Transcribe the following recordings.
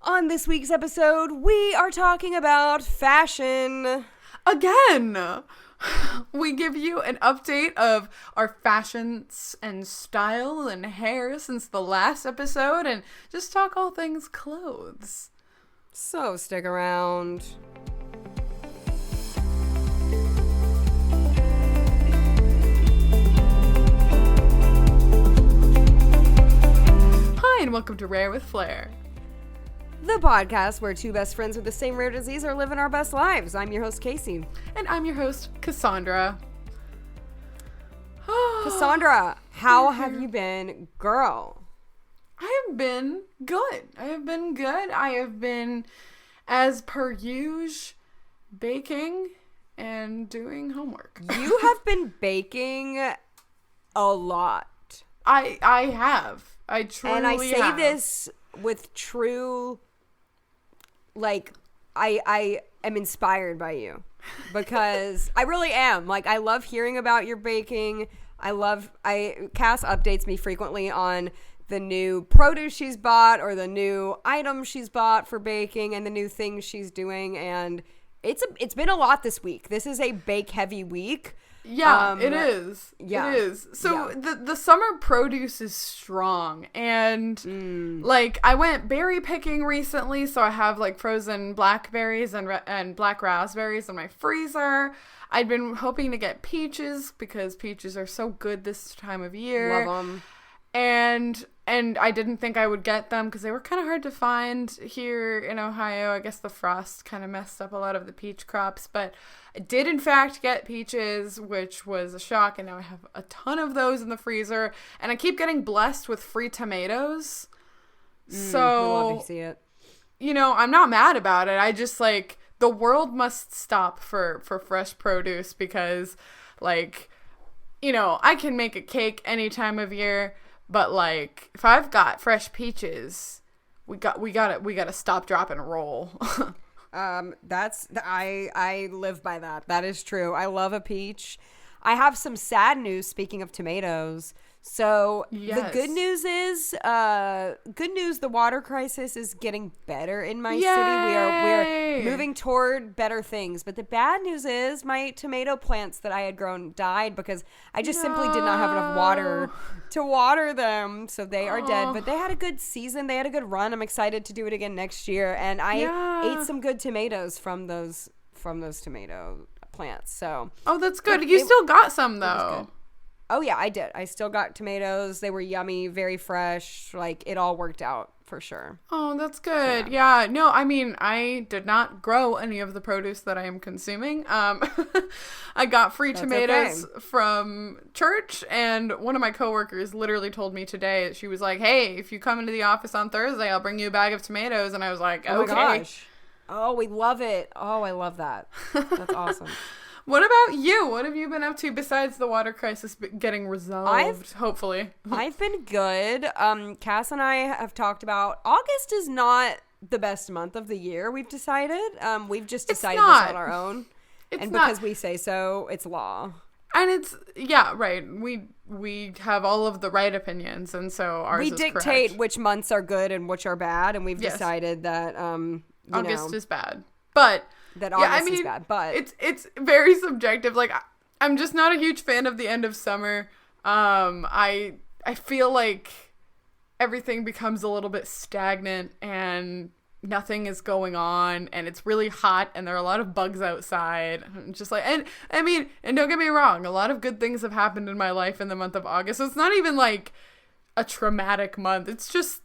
On this week's episode, we are talking about fashion. Again, we give you an update of our fashions and style and hair since the last episode and just talk all things clothes. So stick around. Hi, and welcome to Rare with Flair, The podcast where two best friends with the same rare disease are living our best lives. I'm your host, Casey. and I'm your host, Cassandra. Cassandra, how have you been, girl? I have been good. I have been, as per usual, baking and doing homework. You have been baking a lot. I have. I truly have. And I say this with true, I am inspired by you because I really am. I love hearing about your baking. Cass updates me frequently on the new produce she's bought or the new items she's bought for baking and the new things she's doing. And it's been a lot this week. This is a bake heavy week. Yeah, it is. Yeah. It is. So Yeah. the summer produce is strong. And I went berry picking recently, so I have frozen blackberries and black raspberries in my freezer. I'd been hoping to get peaches because peaches are so good this time of year. Love them. And I didn't think I would get them because they were kind of hard to find here in Ohio. I guess the frost kind of messed up a lot of the peach crops, but I did in fact get peaches, which was a shock, and now I have a ton of those in the freezer, and I keep getting blessed with free tomatoes. I love to see it. I'm not mad about it. I just the world must stop for fresh produce because I can make a cake any time of year. But if I've got fresh peaches, we gotta stop, drop, and roll. I live by that. That is true. I love a peach. I have some sad news. Speaking of tomatoes, so Yes. the good news is, the water crisis is getting better in my Yay! city. We're moving toward better things. But the bad news is my tomato plants that I had grown died because I just simply did not have enough water to water them. So they are dead. But they had a good season. They had a good run. I'm excited to do it again next year. And I ate some good tomatoes from those tomato plants. So Oh, that's good. You still got some though. oh yeah, I did. I still got tomatoes. They were yummy, very fresh. It all worked out for sure. Oh, that's good. Yeah. No, I mean, I did not grow any of the produce that I am consuming. I got free tomatoes from church, and one of my coworkers literally told me today, she was like, "Hey, if you come into the office on Thursday, I'll bring you a bag of tomatoes." And I was like, Oh "Okay." my gosh. Oh, we love it. Oh, I love that. That's awesome. What about you? What have you been up to besides the water crisis getting resolved, hopefully? I've been good. Cass and I have talked about August is not the best month of the year, we've decided. We've just decided this on our own. And because we say so, it's law. And right. We have all of the right opinions, and so ours We is dictate correct. which months are good and which are bad, and we've decided that August is bad. But that August is bad, but it's very subjective. I'm just not a huge fan of the end of summer. I feel like everything becomes a little bit stagnant and nothing is going on, and it's really hot, and there are a lot of bugs outside. And don't get me wrong, a lot of good things have happened in my life in the month of August. So it's not even a traumatic month. It's just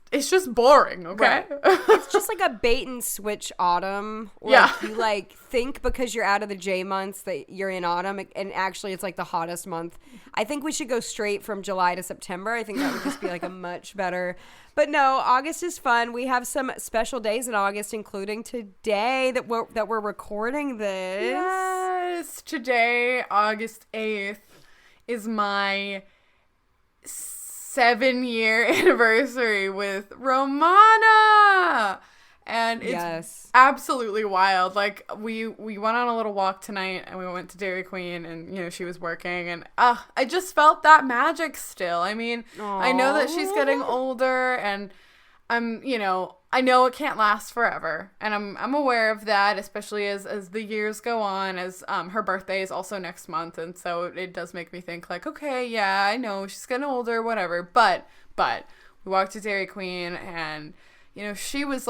boring, okay? Right. It's just a bait and switch autumn. You think because you're out of the J months that you're in autumn, and actually it's the hottest month. I think we should go straight from July to September. I think that would just be a much better. But no, August is fun. We have some special days in August, including today that we're recording this. Yes, today, August 8th, is my 7-year anniversary with Romana. And it's absolutely wild. We went on a little walk tonight, and we went to Dairy Queen, and she was working, and I just felt that magic still. I mean, I know that she's getting older, and I'm I know it can't last forever, and I'm aware of that, especially as the years go on, as her birthday is also next month, and so it does make me think like, okay, yeah, I know she's getting older, whatever, but we walked to Dairy Queen, and you know, she was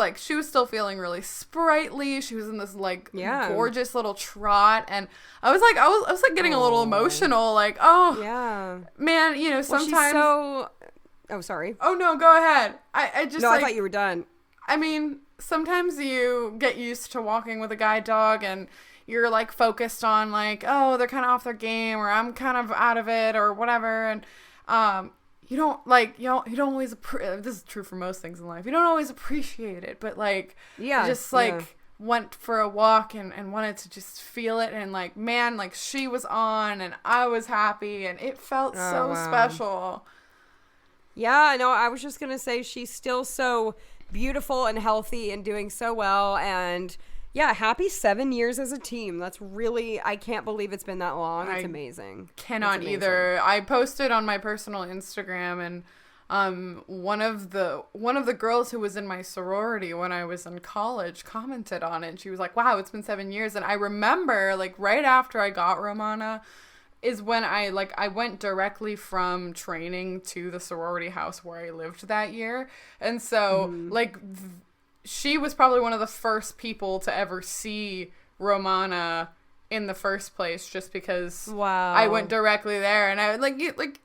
still feeling really sprightly. She was in this like gorgeous little trot, and I was like getting a little emotional, like, oh yeah, man, you know, sometimes. Oh, sorry. Oh no, go ahead. I just I thought you were done. I mean, sometimes you get used to walking with a guide dog, and you're like focused on like, oh, they're kind of off their game, or I'm kind of out of it, or whatever, and you don't always this is true for most things in life. You don't always appreciate it, but like, went for a walk and wanted to just feel it, and like, man, like she was on and I was happy, and it felt so special. Yeah, no, I was just going to say she's still so beautiful and healthy and doing so well, and yeah, happy 7 years as a team. That's really, I can't believe it's been that long. It's amazing. Cannot either. I posted on my personal Instagram, and one of the girls who was in my sorority when I was in college commented on it, and she was like, wow, it's been 7 years. And I remember like right after I got Romana is when I went directly from training to the sorority house where I lived that year. And so she was probably one of the first people to ever see Romana in the first place, just because I went directly there, and I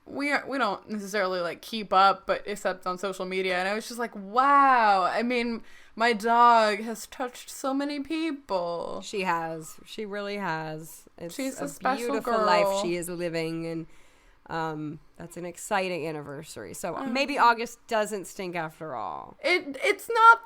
we don't necessarily like keep up, but except on social media, and I was just like, wow. I mean, my dog has touched so many people. She has. She really has. She's a special beautiful girl. Life she is living, and that's an exciting anniversary. So maybe August doesn't stink after all. It's not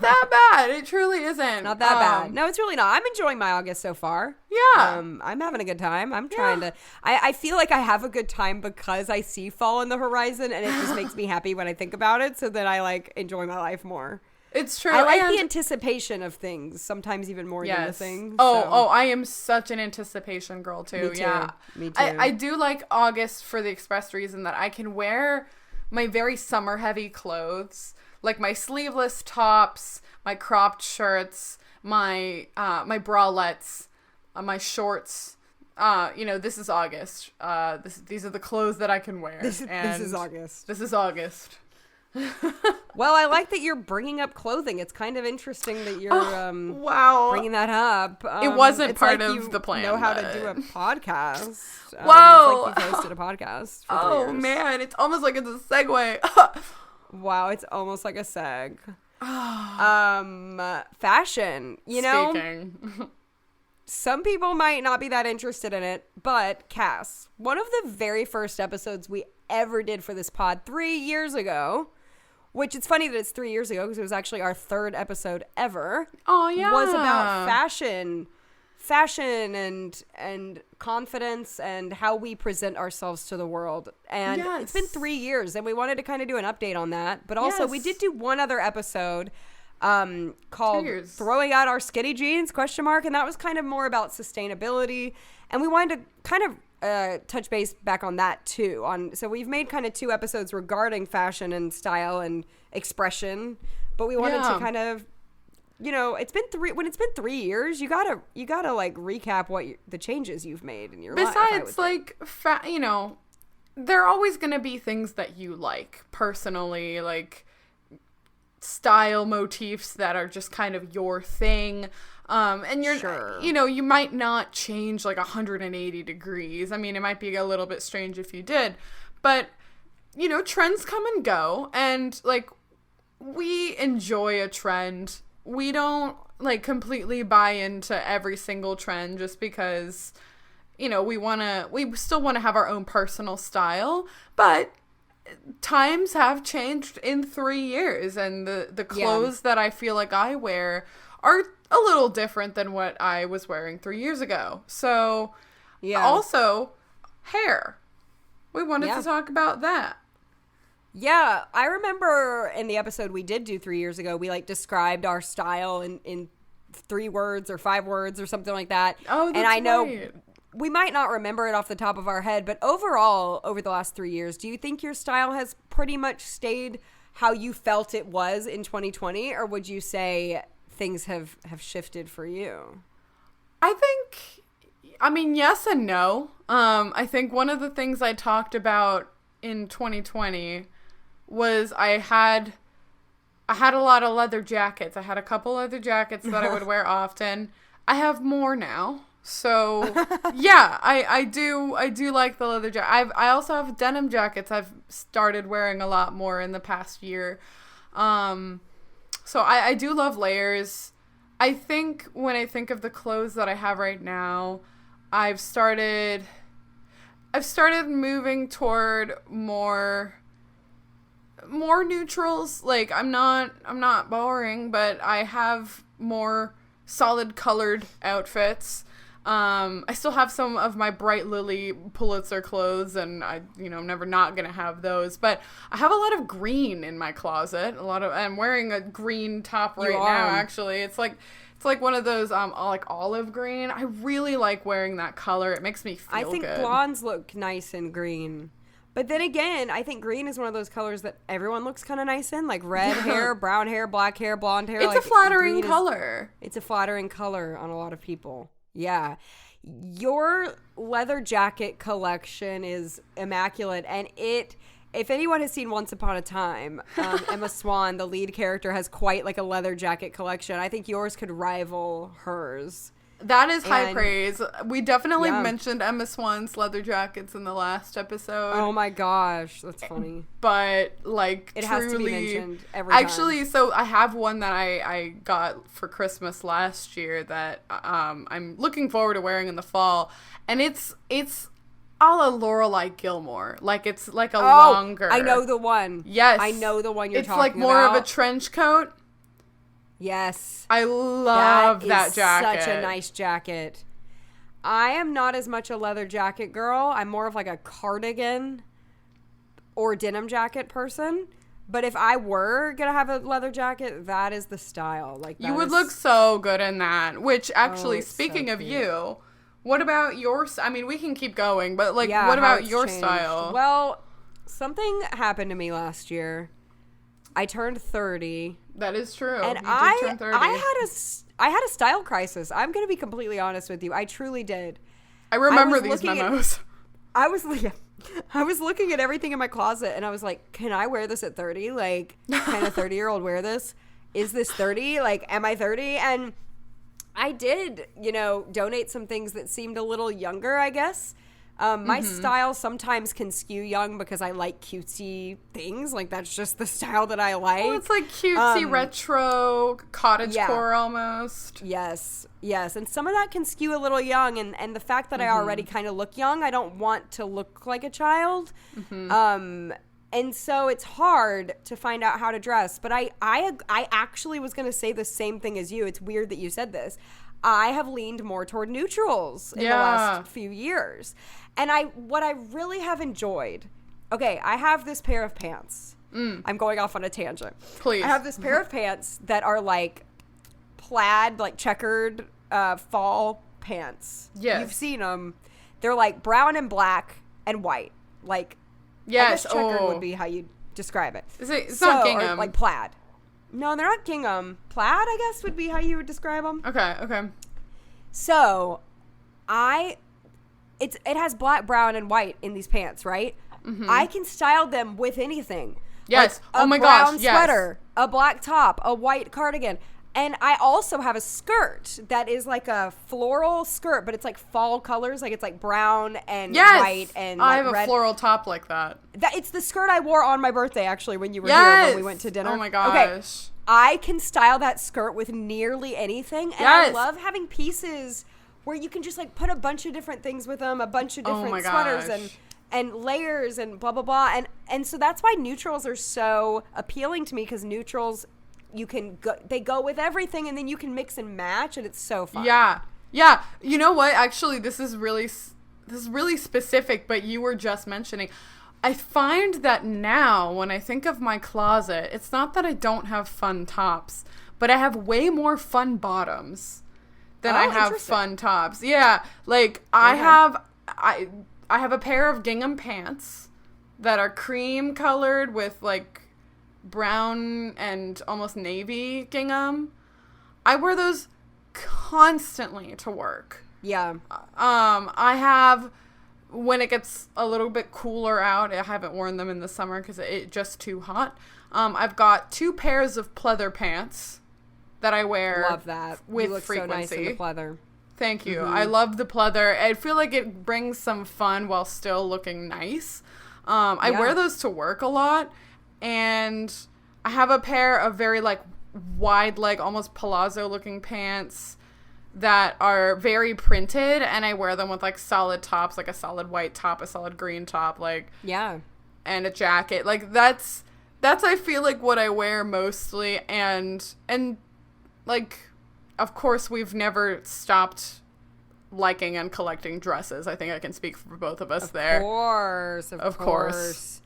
that bad. It truly isn't. Not that bad. No, it's really not. I'm enjoying my August so far. Yeah. I'm having a good time. I'm trying to. I feel like I have a good time because I see fall on the horizon, and it just makes me happy when I think about it, so that I like enjoy my life more. It's true. I like the anticipation of things, sometimes even more than the things. Oh, I am such an anticipation girl too. Me too. Yeah. Me too. I do like August for the express reason that I can wear my very summer heavy clothes. Like my sleeveless tops, my cropped shirts, my bralettes, my shorts. You know, this is August. These are the clothes that I can wear. This is August. This is August. Well, I like that you're bringing up clothing. It's kind of interesting that you're wow, bringing that up. It wasn't part of the plan. Know how to do a podcast. Whoa, it's like you've hosted a podcast. For 3 years. Man, it's almost like it's a segue. Wow, it's almost like a seg. Fashion, you know? Some people might not be that interested in it, but Cass, one of the very first episodes we ever did for this pod 3 years ago, which it's funny that it's 3 years ago because it was actually our third episode ever. Oh, yeah. Was about fashion and confidence and how we present ourselves to the world. And it's been 3 years, and we wanted to kind of do an update on that. But also we did do one other episode called Throwing Out Our Skinny Jeans, ? And that was kind of more about sustainability. And we wanted to kind of touch base back on that too. So we've made kind of 2 episodes regarding fashion and style and expression. But we wanted to kind of, you know, it's been 3 years, you gotta like recap what the changes you've made in your life. Besides, like, you know, there are always going to be things that you like personally, like style motifs that are just kind of your thing. And you're, you know, you might not change like 180 degrees. I mean, it might be a little bit strange if you did, but you know, trends come and go, and like, we enjoy a trend. We don't like completely buy into every single trend just because, you know, we still want to have our own personal style, but times have changed in 3 years, and the clothes that I feel like I wear are a little different than what I was wearing 3 years ago. So also hair. We wanted to talk about that. Yeah, I remember in the episode we did do 3 years ago, we like described our style in 3 words or 5 words or something like that. Oh, that's and I know right. We might not remember it off the top of our head, but overall, over the last 3 years, do you think your style has pretty much stayed how you felt it was in 2020, or would you say things have shifted for you? I mean, yes and no. I think one of the things I talked about in 2020 was I had a lot of leather jackets. I had a couple leather jackets that I would wear often. I have more now. So yeah, I do like the leather jacket. I also have denim jackets I've started wearing a lot more in the past year. So I do love layers. I think when I think of the clothes that I have right now, I've started moving toward more neutrals. Like I'm not boring, but I have more solid colored outfits. I still have some of my Bright Lily Pulitzer clothes, and I'm never not gonna have those. But I have a lot of green in my closet. I'm wearing a green top right now. Actually, it's like one of those like olive green. I really like wearing that color. It makes me feel good. I think blondes look nice in green. But then again, I think green is one of those colors that everyone looks kind of nice in, like red hair, brown hair, black hair, blonde hair. It's a flattering color. It's a flattering color on a lot of people. Yeah. Your leather jacket collection is immaculate. And if anyone has seen Once Upon a Time, Emma Swan, the lead character, has quite like a leather jacket collection. I think yours could rival hers. That is high praise. We definitely mentioned Emma Swan's leather jackets in the last episode. Oh my gosh, that's funny. But like it truly, has to be mentioned every time. Actually, so I have one that I got for Christmas last year that I'm looking forward to wearing in the fall, and it's a la Lorelai Gilmore. Like it's like a longer. I know the one. Yes, I know the one you're talking about. It's like more of a trench coat. Yes. I love that jacket. Such a nice jacket. I am not as much a leather jacket girl. I'm more of like a cardigan or denim jacket person. But if I were going to have a leather jacket, that is the style. Like you would look so good in that. Which actually, speaking of you, what about your... I mean, we can keep going, but like, what about your style? Well, something happened to me last year. I turned 30. That is true. And you did turn 30. I had a style crisis. I'm going to be completely honest with you. I truly did. I remember these memos. I was looking at everything in my closet, and I was like, can I wear this at 30? Like, can a 30-year-old wear this? Is this 30? Like, am I 30? And I did, donate some things that seemed a little younger, I guess. My style sometimes can skew young because I like cutesy things. Like, that's just the style that I like. Well, it's like cutesy retro cottagecore almost. Yes. And some of that can skew a little young. And the fact that I already kind of look young, I don't want to look like a child. And so it's hard to find out how to dress. But I actually was going to say the same thing as you. It's weird that you said this. I have leaned more toward neutrals in the last few years. And what I really have enjoyed, okay, I have this pair of pants. I'm going off on a tangent. Please. I have this pair of pants that are like plaid, like checkered fall pants. Yes. You've seen them. They're like brown and black and white. Like, yes. I guess checkered would be how you describe it. It's not gingham. Or like plaid. No, they're not gingham. Plaid, I guess, would be how you would describe them. Okay. So, it has black, brown, and white in these pants, right? I can style them with anything. Yes. Like oh my gosh. A brown sweater, a black top, a white cardigan. And I also have a skirt that is like a floral skirt, but it's like fall colors. Like it's like brown and white and I like have red. a floral top like that. It's the skirt I wore on my birthday, actually, when you were here when we went to dinner. Oh my gosh. Okay. I can style that skirt with nearly anything. And I love having pieces where you can just like put a bunch of different things with them, a bunch of different sweaters and layers and blah, blah, blah. And so that's why neutrals are so appealing to me, because neutrals, they go with everything, and then you can mix and match, and it's so fun. Yeah. You know what? Actually, this is really specific, but you were just mentioning. I find that now, when I think of my closet, it's not that I don't have fun tops, but I have way more fun bottoms than I have fun tops. Yeah, like I have a pair of gingham pants that are cream colored with like brown and almost navy gingham. I wear those constantly to work. Yeah. I have, when it gets a little bit cooler out, I haven't worn them in the summer because it's just too hot. I've got 2 pairs of pleather pants that I wear. Love that. With you look frequency. so nice in the pleather. Thank you. I love the pleather. I feel like it brings some fun while still looking nice. I wear those to work a lot, and I have a pair of very like wide leg, almost palazzo looking pants that are very printed, and I wear them with like solid tops, like a solid white top, a solid green top, like and a jacket. Like that's I feel like what I wear mostly, and like, of course, we've never stopped liking and collecting dresses. I think I can speak for both of us there. Of course.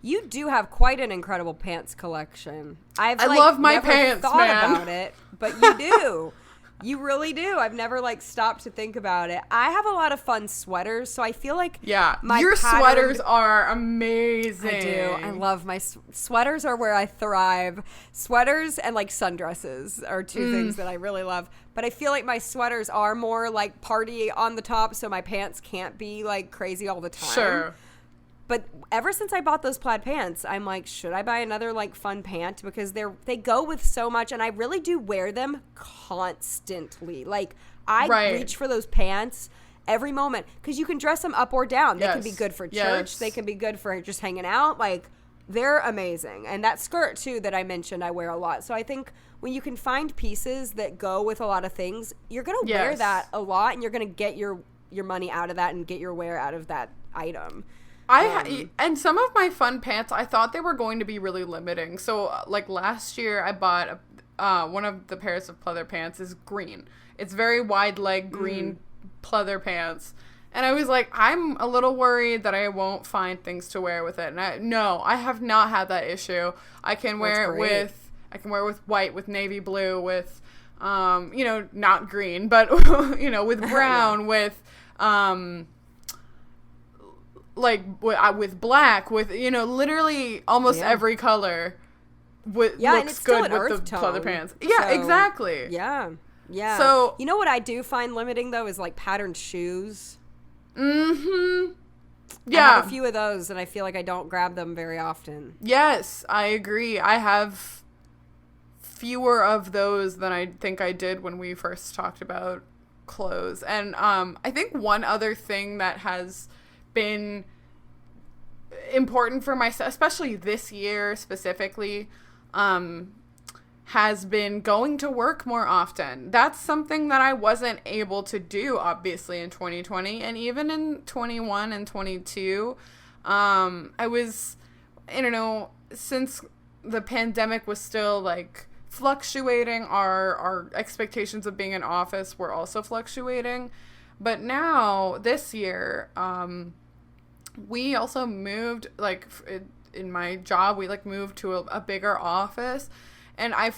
You do have quite an incredible pants collection. I love my never pants, thought man. about it, but you do. You really do. I've never like stopped to think about it. I have a lot of fun sweaters, so I feel like your sweaters are amazing. I do. I love my sweaters are where I thrive. Sweaters and like sundresses are 2 things that I really love. But I feel like my sweaters are more like party on the top, so my pants can't be like crazy all the time. Sure. But ever since I bought those plaid pants, I'm like, should I buy another like fun pant? Because they go with so much, and I really do wear them constantly. Like I reach for those pants every moment because you can dress them up or down. They can be good for church. They can be good for just hanging out. Like they're amazing. And that skirt too that I mentioned, I wear a lot. So I think when you can find pieces that go with a lot of things, you're gonna wear that a lot, and you're gonna get your money out of that and get your wear out of that item. And some of my fun pants, I thought they were going to be really limiting. So, like last year, I bought one of the pairs of pleather pants is green. It's very wide leg green pleather pants, and I was like, I'm a little worried that I won't find things to wear with it. And I have not had that issue. I can wear it with white, with navy blue, with not green, but with brown, with like with black, with literally almost every color looks good with the pleather pants. Exactly. So you know what I do find limiting though is like patterned shoes. I have a few of those, and I feel like I don't grab them very often. Yes, I agree. I have fewer of those than I think I did when we first talked about clothes. And I think one other thing that has been important for myself, especially this year specifically, has been going to work more often. That's something that I wasn't able to do, obviously, in 2020, and even in 21 and 22. I was, since the pandemic was still like fluctuating, our expectations of being in office were also fluctuating. But now, this year, we also moved, like, in my job, we, like, moved to a bigger office, and I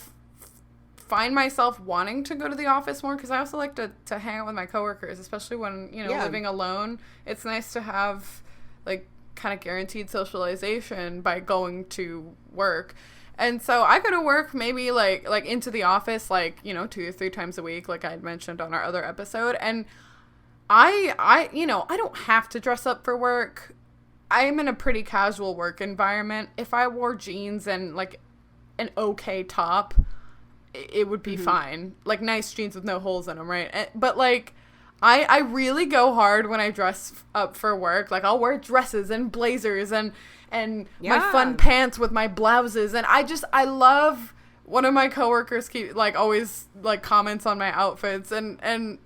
find myself wanting to go to the office more, because I also like to hang out with my coworkers, especially when, living alone. It's nice to have, like, kind of guaranteed socialization by going to work. And so I go to work maybe, like into the office, like, 2 or 3 times a week, like I had mentioned on our other episode, and I don't have to dress up for work. I am in a pretty casual work environment. If I wore jeans and like an okay top, it would be fine. Like nice jeans with no holes in them, right? But like, I really go hard when I dress up for work. Like I'll wear dresses and blazers and my fun pants with my blouses. And I love, one of my coworkers always comments on my outfits, and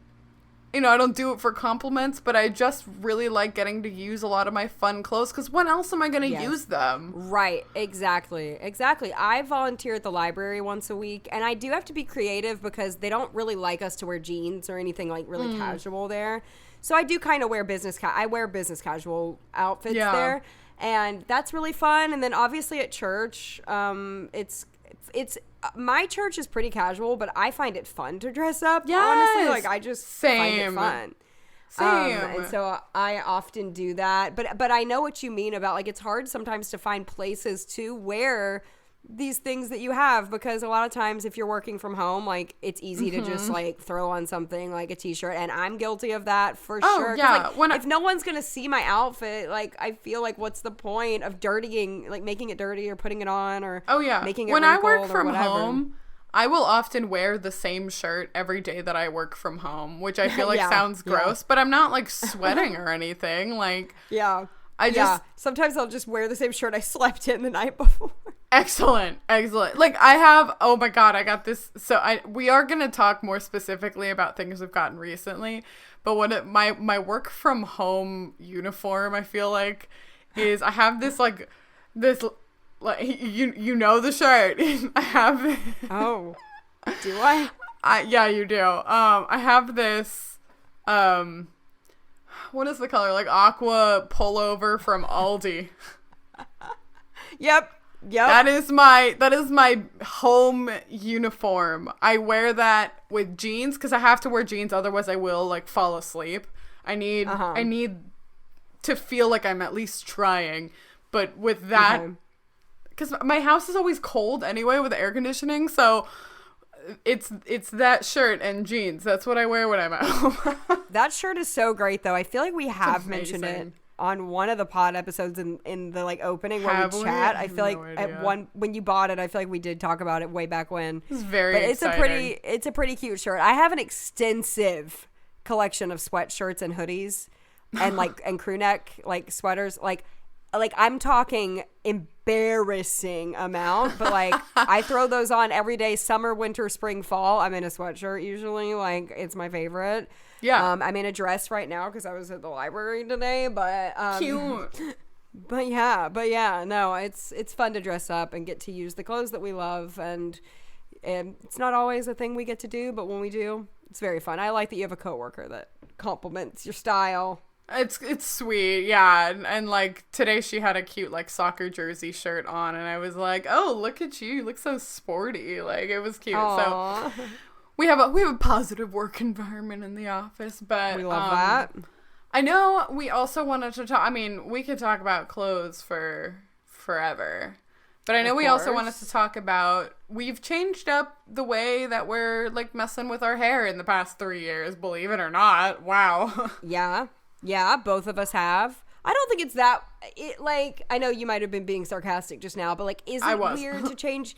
I don't do it for compliments, but I just really like getting to use a lot of my fun clothes, because when else am I going to use them? Right, exactly. I volunteer at the library once a week, and I do have to be creative because they don't really like us to wear jeans or anything like really casual there. So I do kind of wear I wear business casual outfits there, and that's really fun. And then obviously at church, it's my church is pretty casual, but I find it fun to dress up. Honestly, like I just find it fun. And so I often do that. But I know what you mean about, like, it's hard sometimes to find places to wear these things that you have, because a lot of times if you're working from home, like it's easy to just like throw on something like a t-shirt, and I'm guilty of that for sure. Yeah. Like, if no one's gonna see my outfit, like I feel like what's the point of dirtying, like making it dirty or putting it on or making it when I work wrinkled from or whatever. home, I will often wear the same shirt every day that I work from home, which I feel like sounds gross, but I'm not like sweating or anything. Like, sometimes I'll just wear the same shirt I slept in the night before. Excellent. Like I have, oh my God, I got this. So we are going to talk more specifically about things we've gotten recently, but my work from home uniform, I feel like, is I have this like you know the shirt. I have. Oh, do I? Yeah, you do. I have this. What is the color? Like aqua pullover from Aldi. Yep. That is my home uniform. I wear that with jeans because I have to wear jeans, otherwise I will like fall asleep. I need to feel like I'm at least trying. But with that, because my house is always cold anyway with air conditioning, so it's that shirt and jeans. That's what I wear when I'm at home. That shirt is so great, though. I feel like we have mentioned it on one of the pod episodes in the like opening where we chat. I feel like at one, when you bought it, I feel like we did talk about it way back when. It's very exciting. It's a pretty cute shirt. I have an extensive collection of sweatshirts and hoodies and like and crew neck like sweaters. Like I'm talking embarrassing amount, but like I throw those on every day, summer, winter, spring, fall. I'm in a sweatshirt usually. Like it's my favorite. Yeah. I'm in a dress right now because I was at the library today, but cute. But yeah, no, it's fun to dress up and get to use the clothes that we love, and it's not always a thing we get to do, but when we do, it's very fun. I like that you have a coworker that compliments your style. It's sweet, yeah, and like today she had a cute like soccer jersey shirt on, and I was like, oh, look at you look so sporty. Like it was cute. Aww. So we have a positive work environment in the office, but we love that. I know we also wanted to talk. I mean, we could talk about clothes for forever, but I know we also wanted to talk about, we've changed up the way that we're like messing with our hair in the past 3 years. Believe it or not, wow. Yeah, both of us have. I don't think it's that. Like I know you might have been being sarcastic just now, but like, is it weird to change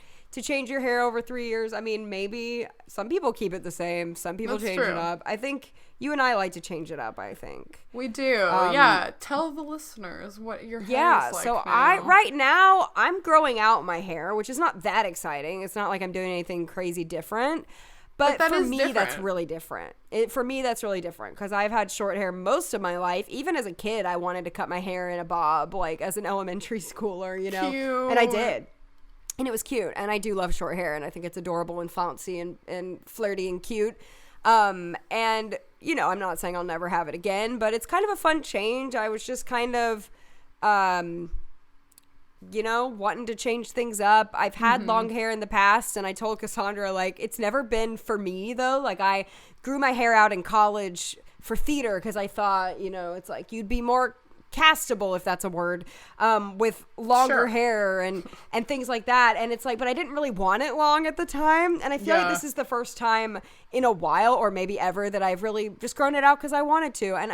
your hair over 3 years? I mean, maybe some people keep it the same. Some people change it up. I think you and I like to change it up, I think. We do. Yeah. Tell the listeners what your hair is like. So now. right now, I'm growing out my hair, which is not that exciting. It's not like I'm doing anything crazy different. But for me, that's really different. For me, that's really different because I've had short hair most of my life. Even as a kid, I wanted to cut my hair in a bob, like as an elementary schooler, you know. Cute. And I did. And it was cute. And I do love short hair. And I think it's adorable and fancy and flirty and cute. And, you know, I'm not saying I'll never have it again, but it's kind of a fun change. I was just kind of, you know, wanting to change things up. I've had long hair in the past, and I told Cassandra, like, it's never been for me, though. Like, I grew my hair out in college for theater because I thought, you know, it's like you'd be more castable, if that's a word, with longer hair and things like that. And it's like, but I didn't really want it long at the time. And I feel like this is the first time in a while, or maybe ever, that I've really just grown it out because I wanted to. And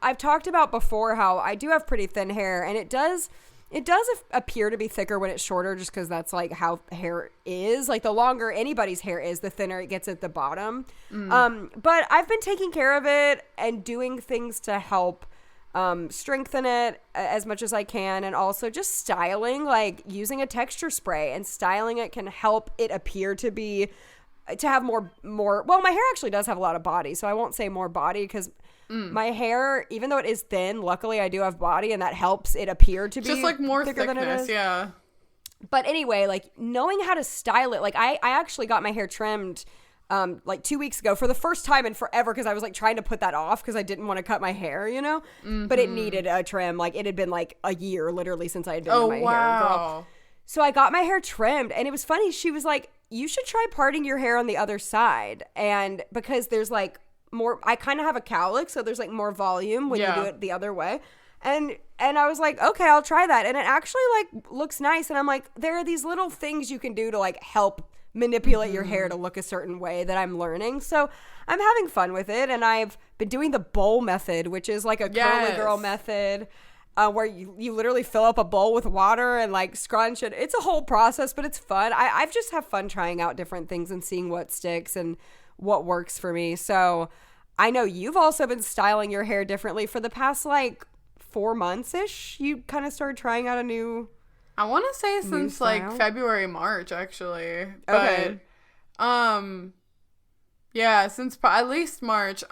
I've talked about before how I do have pretty thin hair, and it does appear to be thicker when it's shorter, just because that's like how hair is. Like the longer anybody's hair is, the thinner it gets at the bottom. But I've been taking care of it and doing things to help strengthen it as much as I can, and also just styling, like using a texture spray and styling it can help it appear to have more. Well, my hair actually does have a lot of body, so I won't say more body because my hair, even though it is thin, luckily I do have body, and that helps it appear to be just like more thicker thickness, than it is. Yeah. But anyway, like knowing how to style it, like I actually got my hair trimmed like 2 weeks ago for the first time in forever, because I was like trying to put that off because I didn't want to cut my hair, you know. But it needed a trim. Like it had been like a year literally since I had been in my hair, girl. So I got my hair trimmed, and it was funny. She was like, you should try parting your hair on the other side, and because there's like more, I kind of have a cowlick, so there's like more volume when you do it the other way. And I was like, okay, I'll try that. And it actually like looks nice. And I'm like, there are these little things you can do to like help manipulate your hair to look a certain way that I'm learning. So I'm having fun with it. And I've been doing the bowl method, which is like a curly girl method. Where you literally fill up a bowl with water and like scrunch it. It's a whole process, but it's fun. I've just have fun trying out different things and seeing what sticks and what works for me. So I know you've also been styling your hair differently for the past like 4 months-ish. You kind of started trying out a new... I want to say since like February, March, actually. But, okay. Yeah, since at least March.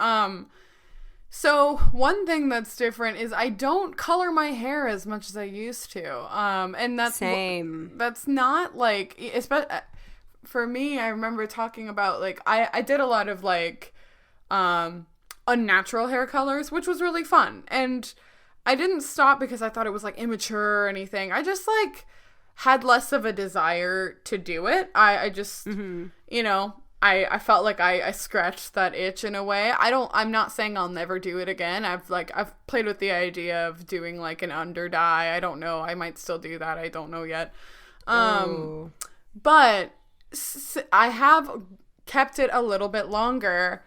So one thing that's different is I don't color my hair as much as I used to. And that's same. That's not like, especially for me. I remember talking about like I did a lot of like unnatural hair colors, which was really fun. And I didn't stop because I thought it was like immature or anything. I just like had less of a desire to do it. I just you know. I felt like I scratched that itch in a way. I'm not saying I'll never do it again. I've played with the idea of doing like an under dye. I don't know. I might still do that. I don't know yet. But I have kept it a little bit longer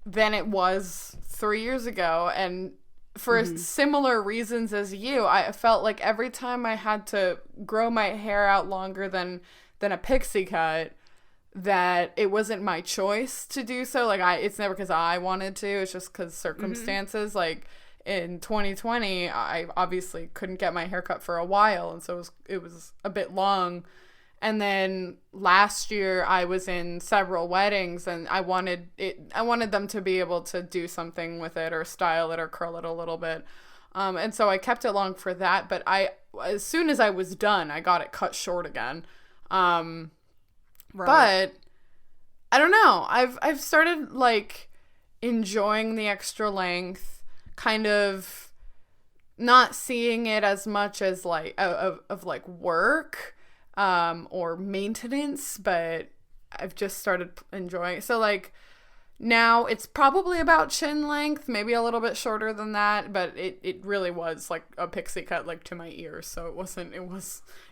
than it was 3 years ago. And for similar reasons as you, I felt like every time I had to grow my hair out longer than a pixie cut, that it wasn't my choice to do so. Like it's never because I wanted to. It's just because circumstances. Like in 2020, I obviously couldn't get my hair cut for a while, and so it was a bit long. And then last year, I was in several weddings, and I wanted them to be able to do something with it, or style it, or curl it a little bit. And so I kept it long for that. But as soon as I was done, I got it cut short again. Right. But I don't know. I've started like enjoying the extra length, kind of not seeing it as much as like of like work or maintenance, but I've just started enjoying it. So like now it's probably about chin length, maybe a little bit shorter than that, but it really was like a pixie cut like to my ears, so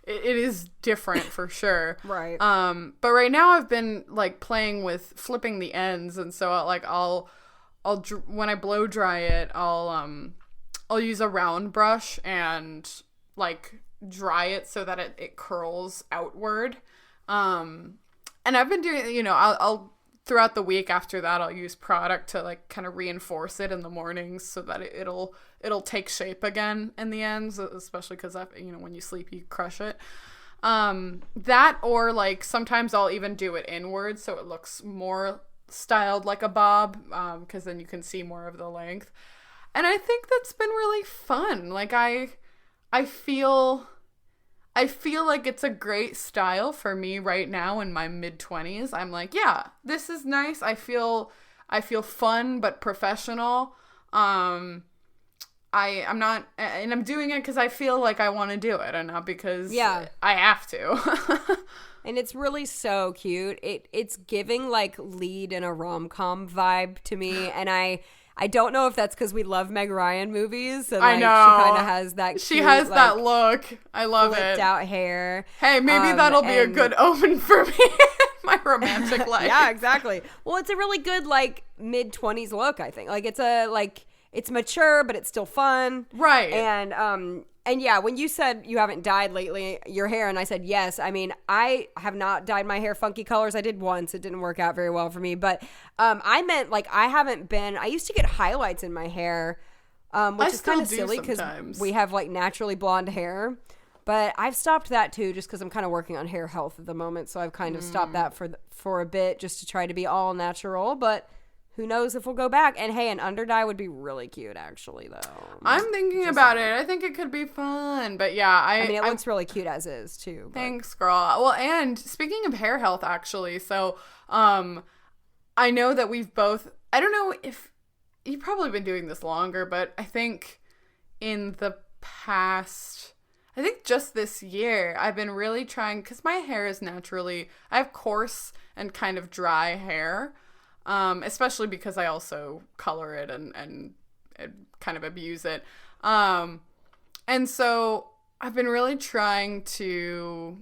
it is different for sure. Right. But right now I've been like playing with flipping the ends, and so I'll when I blow dry it, I'll use a round brush and like dry it so that it curls outward. And I've been doing, you know, I'll throughout the week after that, I'll use product to like kind of reinforce it in the mornings so that it'll take shape again in the ends, especially because when you sleep, you crush it. That, or like sometimes I'll even do it inward so it looks more styled like a bob, because then you can see more of the length. And I think that's been really fun. Like I feel like it's a great style for me right now in my mid-20s. I'm like, yeah, this is nice. I feel fun but professional. I'm not, and I'm doing it because I feel like I want to do it, and not because I have to. And it's really so cute. It's giving like lead in a rom-com vibe to me, and I don't know if that's because we love Meg Ryan movies. And, like, I know. She kind of has that cute, she has like, that look. I love it. Flipped out hair. Hey, maybe that'll be a good omen for me in my romantic life. Yeah, exactly. Well, it's a really good, like, mid-20s look, I think. Like, it's mature, but it's still fun. Right. And yeah, when you said you haven't dyed lately your hair, and I said yes, I mean, I have not dyed my hair funky colors. I did once. It didn't work out very well for me. But I meant, like, I used to get highlights in my hair, which is kind of silly because we have, like, naturally blonde hair. But I've stopped that, too, just because I'm kind of working on hair health at the moment. So I've kind of stopped that for a bit just to try to be all natural. But who knows if we'll go back. And hey, an under dye would be really cute, actually, though. I'm thinking about it. I think it could be fun. But yeah, I mean, it looks really cute as is, too. But. Thanks, girl. Well, and speaking of hair health, actually, so I know that we've both, I don't know if you've probably been doing this longer, but I think in the past, I think just this year, I've been really trying, because my hair is naturally, I have coarse and kind of dry hair. Especially because I also color it and kind of abuse it. And so I've been really trying to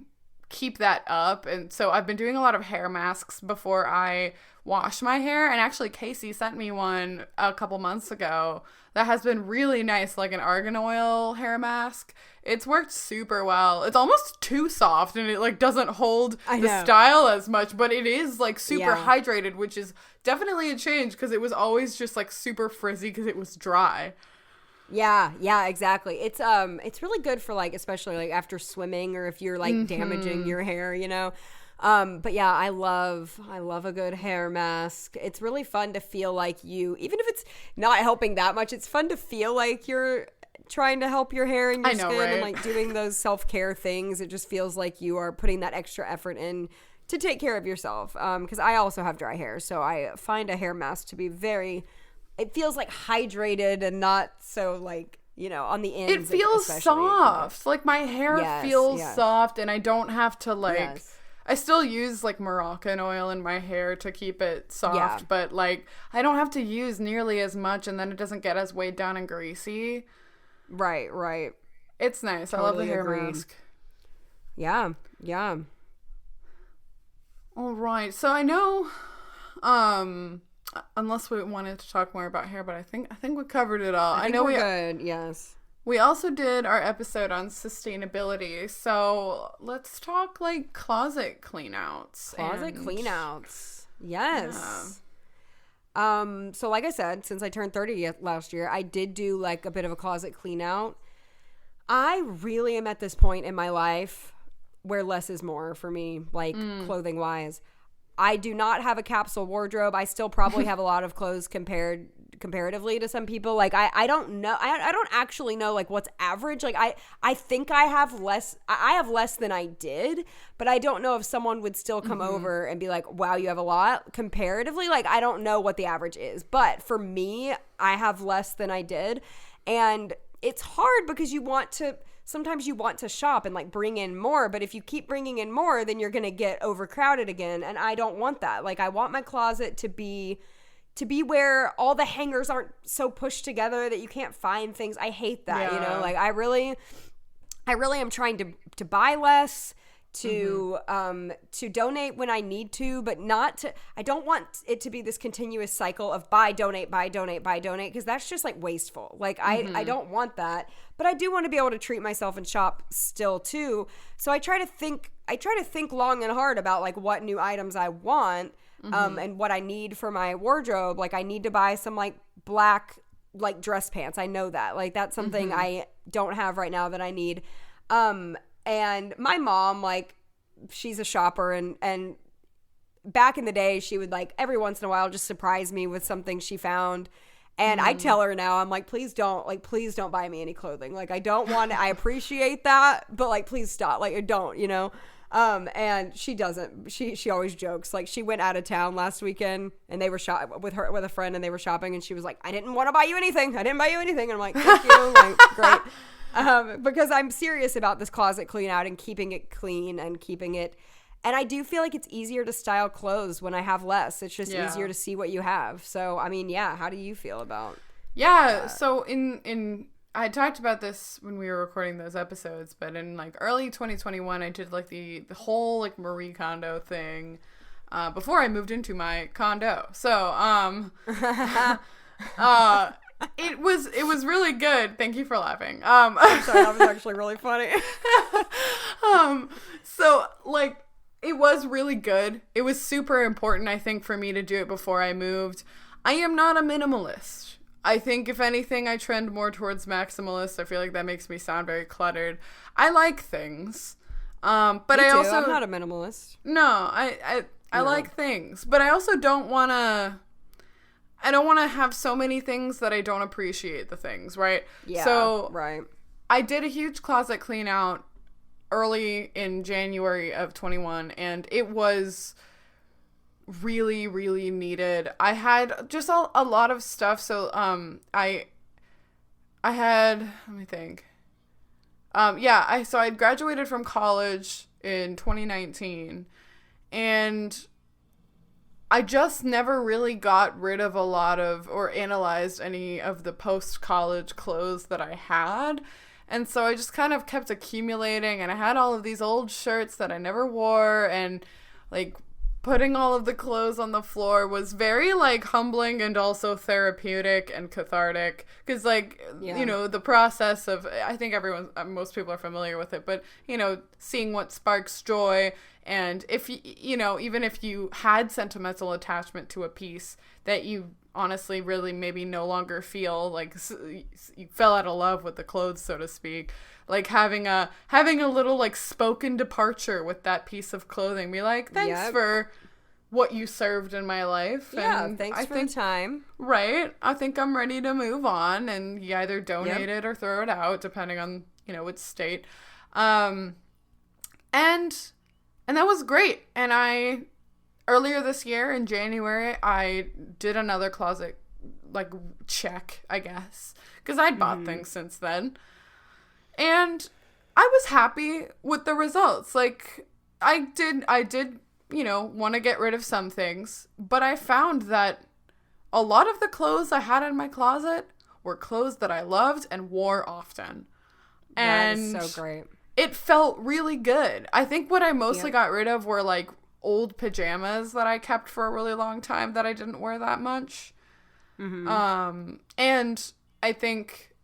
keep that up. And so I've been doing a lot of hair masks before I wash my hair. And actually, Casey sent me one a couple months ago that has been really nice, like an argan oil hair mask. It's worked super well. It's almost too soft and it like doesn't hold the style as much, but it is like super hydrated, which is definitely a change because it was always just like super frizzy because it was dry. Yeah, exactly. It's really good for like, especially like after swimming or if you're like damaging your hair, you know. But yeah, I love a good hair mask. It's really fun to feel like you, even if it's not helping that much, it's fun to feel like you're trying to help your hair and your skin, right? And like doing those self-care things. It just feels like you are putting that extra effort in to take care of yourself. Because I also have dry hair, so I find a hair mask to be it feels like hydrated and not so like, you know, on the ends. It feels soft. Like my hair feels soft and I don't have to like, I still use like Moroccan oil in my hair to keep it soft, but like I don't have to use nearly as much and then it doesn't get as weighed down and greasy. Right. It's nice. Totally, I love the hair mask. Yeah. All right. So I know, unless we wanted to talk more about hair, but I think we covered it all. I know we're good. Yes. We also did our episode on sustainability, so let's talk like closet cleanouts. Yes. Yeah. So like I said, since I turned 30 last year, I did do like a bit of a closet clean out. I really am at this point in my life where less is more for me, like clothing wise. I do not have a capsule wardrobe. I still probably have a lot of clothes comparatively to some people. Like I don't know. I don't actually know like what's average. Like I think I have less than I did, but I don't know if someone would still come over and be like, wow, you have a lot comparatively. Like I don't know what the average is, but for me, I have less than I did. And it's hard because sometimes you want to shop and like bring in more, but if you keep bringing in more, then you're going to get overcrowded again. And I don't want that. Like I want my closet to be where all the hangers aren't so pushed together that you can't find things. I hate that, you know, like I really am trying to buy less, to donate when I need to, but I don't want it to be this continuous cycle of buy, donate, because that's just like wasteful. Like I don't want that, but I do want to be able to treat myself and shop still too. So I try to think long and hard about like what new items I want, and what I need for my wardrobe. Like I need to buy some like black like dress pants. I know that. Like that's something I don't have right now that I need. And my mom, like, she's a shopper, and back in the day, she would, like, every once in a while just surprise me with something she found. And I tell her now, I'm like, please don't buy me any clothing. Like, I don't want it. I appreciate that, but, like, please stop. Like, don't, you know? And she doesn't. She always jokes. Like, she went out of town last weekend, and they were with a friend, and they were shopping, and she was like, I didn't want to buy you anything. And I'm like, thank you. Like, great. Because I'm serious about this closet clean out and keeping it clean and keeping it. And I do feel like it's easier to style clothes when I have less. It's just easier to see what you have. So, I mean, yeah. How do you feel about that? So I talked about this when we were recording those episodes, but in like early 2021, I did like the whole like Marie Kondo thing, before I moved into my condo. So, It was really good. Thank you for laughing. I'm sorry, that was actually really funny. So like it was really good. It was super important, I think, for me to do it before I moved. I am not a minimalist. I think if anything, I trend more towards maximalist. I feel like that makes me sound very cluttered. I like things. But me too. I'm not a minimalist. No, I like things, but I also don't want to have so many things that I don't appreciate the things, right? Yeah, so right. I did a huge closet clean out early in January of 21, and it was really, really needed. I had just a lot of stuff. So I had, let me think. So I graduated from college in 2019, and I just never really got rid of a lot of or analyzed any of the post-college clothes that I had. And so I just kind of kept accumulating, and I had all of these old shirts that I never wore, and like putting all of the clothes on the floor was very like humbling and also therapeutic and cathartic, because like you know, the process of, I think most people are familiar with it, but you know, seeing what sparks joy, and if you know, even if you had sentimental attachment to a piece that you honestly really maybe no longer feel, like you fell out of love with the clothes, so to speak, like having a little like spoken departure with that piece of clothing, be like, thanks for what you served in my life. Yeah, and thanks for the time. Right. I think I'm ready to move on, and you either donate it or throw it out, depending on, you know, its state. And that was great. And earlier this year in January, I did another closet like check, I guess, because I'd bought things since then. And I was happy with the results. Like I did, you know, want to get rid of some things, but I found that a lot of the clothes I had in my closet were clothes that I loved and wore often. And that is so great. It felt really good. I think what I mostly got rid of were like old pajamas that I kept for a really long time that I didn't wear that much. And I think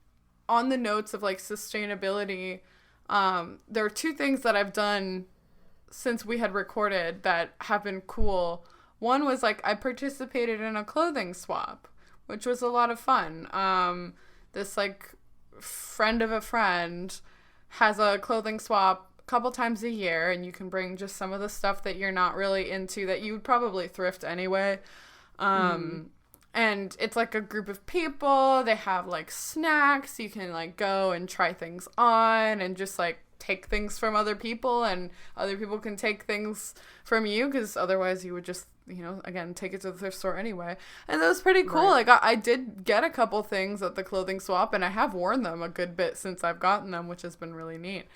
on the notes of like sustainability, there are two things that I've done since we had recorded that have been cool. One was like I participated in a clothing swap, which was a lot of fun. This like friend of a friend has a clothing swap a couple times a year, and you can bring just some of the stuff that you're not really into that you would probably thrift anyway. And it's like a group of people. They have like snacks. You can like go and try things on and just like take things from other people, and other people can take things from you, because otherwise you would just, you know, again, take it to the thrift store anyway. And that was pretty cool. Right. Like I did get a couple things at the clothing swap, and I have worn them a good bit since I've gotten them, which has been really neat.